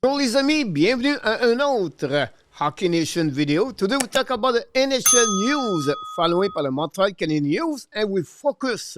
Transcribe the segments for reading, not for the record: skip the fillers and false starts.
Bonjour les amis, bienvenue à un autre Hockey Nation video. Today we talk about the NHL news following by the Montreal Canadiens news, and we focus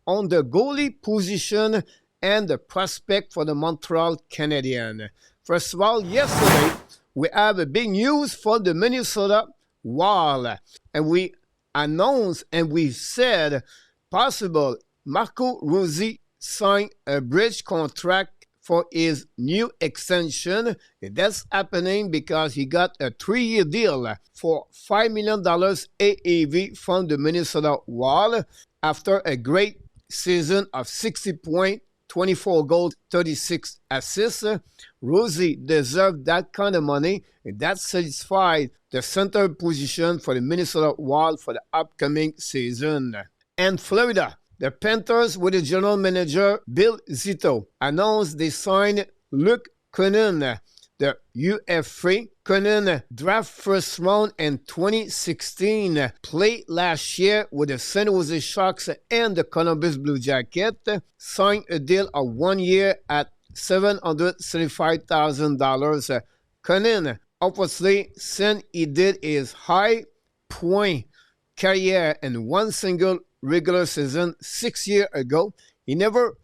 on the goalie position and the prospect for the Montreal Canadiens. First of all, yesterday we have a big news for the Minnesota Wild, and we announced and we said possible Marco Rossi signed a bridge contract for his new extension. That's happening because he got a 3-year deal for $5 million AAV from the Minnesota Wild after a great season of 60 points, 24 goals, 36 assists. Rossi deserved that kind of money, and that satisfied the center position for the Minnesota Wild for the upcoming season. And Florida, the Panthers, with the general manager Bill Zito, announced they signed Luke Kunin, the UFA. Kunin, draft first round in 2016, played last year with the San Jose Sharks and the Columbus Blue Jackets, signed a deal of 1 year at $775,000. Kunin, obviously, since he did his high point career in one single regular season 6 years ago, he never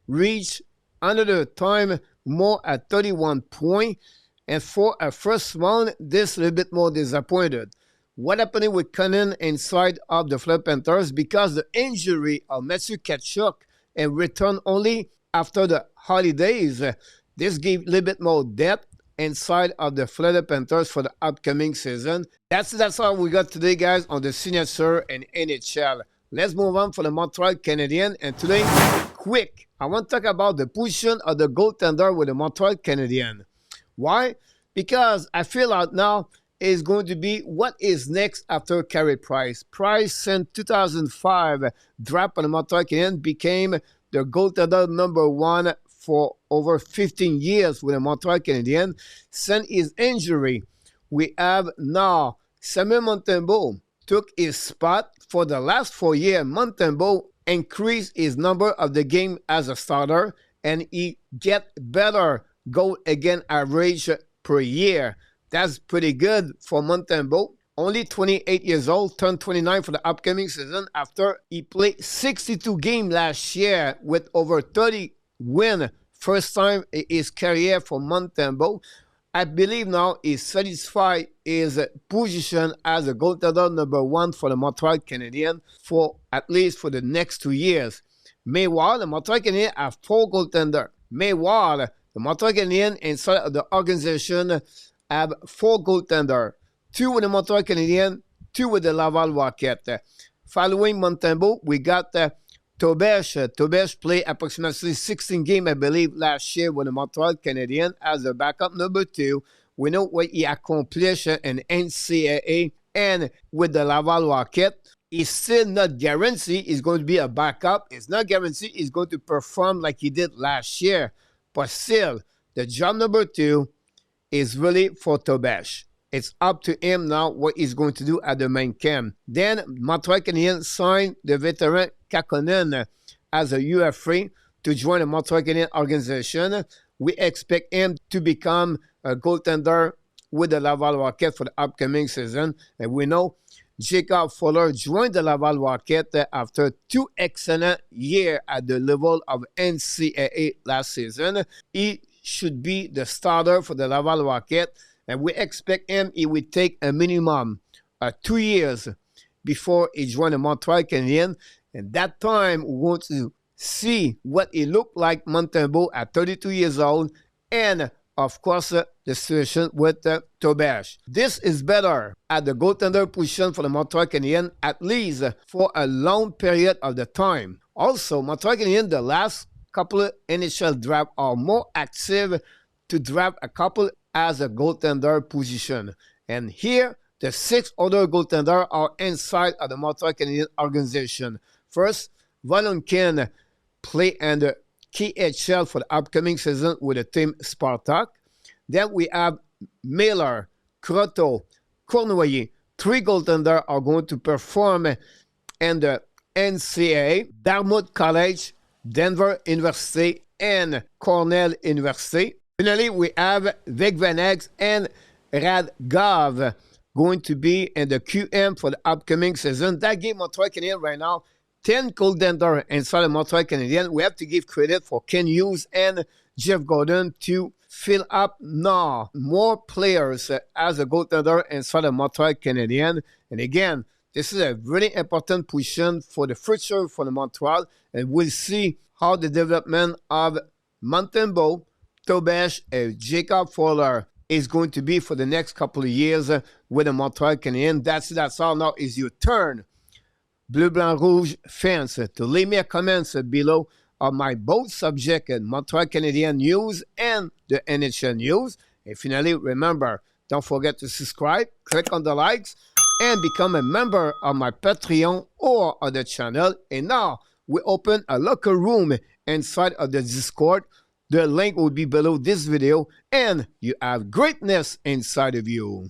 reached another time more at 31 points, and for a first round, this a little bit more disappointed. What happened with Kunin inside of the Florida Panthers? Because the injury of Matthew Tkachuk and returned only after the holidays, this gave a little bit more depth inside of the Florida Panthers for the upcoming season. That's all we got today, guys, on the signature and NHL. Let's move on for the Montreal Canadiens, and today, quick, I want to talk about the position of the goaltender with the Montreal Canadiens. Why? Because I feel out now is going to be what is next after Carey Price. Price, since 2005, draft on the Montreal Canadiens, became the goaltender #1 for over 15 years with the Montreal Canadiens. Since his injury, we have now Samuel Montembeault took his spot. For the last 4 years, Montembeault increased his number of the game as a starter, and he get better goal against average per year. That's pretty good for Montembeault. Only 28 years old, turned 29 for the upcoming season after he played 62 games last year with over 30 wins. First time in his career for Montembeault. I believe now he's satisfied his position as a goaltender #1 for the Montreal Canadiens for at least for the next 2 years. Meanwhile, the Montreal Canadiens have 4 goaltenders. Meanwhile, the Montreal Canadiens inside of the organization have 4 goaltenders. 2 with the Montreal Canadiens, 2 with the Laval Rocket. Following Montembeault, we got Tobesh. Tobesh played approximately 16 games, I believe, last year with the Montreal Canadiens as a backup #2. We know what he accomplished in NCAA and with the Laval Rocket. He's still not guaranteed he's going to be a backup. It's not guaranteed he's going to perform like he did last year. But still, the job #2 is really for Tobesh. It's up to him now what he's going to do at the main camp. Then Montreal Canadiens signed the veteran Kakkonen as a UFA to join the Montreal Canadiens organization. We expect him to become a goaltender with the Laval Rocket for the upcoming season. And we know Jacob Fuller joined the Laval Rocket after 2 excellent years at the level of NCAA last season. He should be the starter for the Laval Rocket. And we expect him, he will take a minimum of 2 years before he joins the Montreal Canadiens. And that time, we want to see what he looked like Montembeault at 32 years old. And, of course, the situation with Tobesh. This is better at the goaltender position for the Montreal Canadiens, at least for a long period of the time. Also, Montreal Canadiens, the last couple of NHL drafts are more active to draft a couple as a goaltender position. And here, the 6 other goaltenders are inside of the Montreal Canadiens organization. First, Volunkin play in the KHL for the upcoming season with the team Spartak. Then we have Miller, Croteau, Cournoyer. 3 goaltenders are going to perform in the NCAA, Dartmouth College, Denver University, and Cornell University. Finally, we have Vic Van Eggs and Radgov going to be in the QM for the upcoming season. That gave Montreal Canadiens right now 10 goaltenders inside the Montreal Canadiens. We have to give credit for Ken Hughes and Jeff Gordon to fill up now more players as a goaltender inside the Montreal Canadiens. And again, this is a really important position for the future for the Montreal. And we'll see how the development of Montembeault, Tobesh, and Jacob Fowler is going to be for the next couple of years with the Montreal Canadiens. That's all. Now is your turn, Bleu Blanc Rouge fans, to leave me a comments below on my both subject and Montreal Canadiens news and the NHL news. And finally, remember, don't forget to subscribe, click on the likes, and become a member of my Patreon or other channel. And now we open a locker room inside of the Discord. The link will be below this video, and you have greatness inside of you.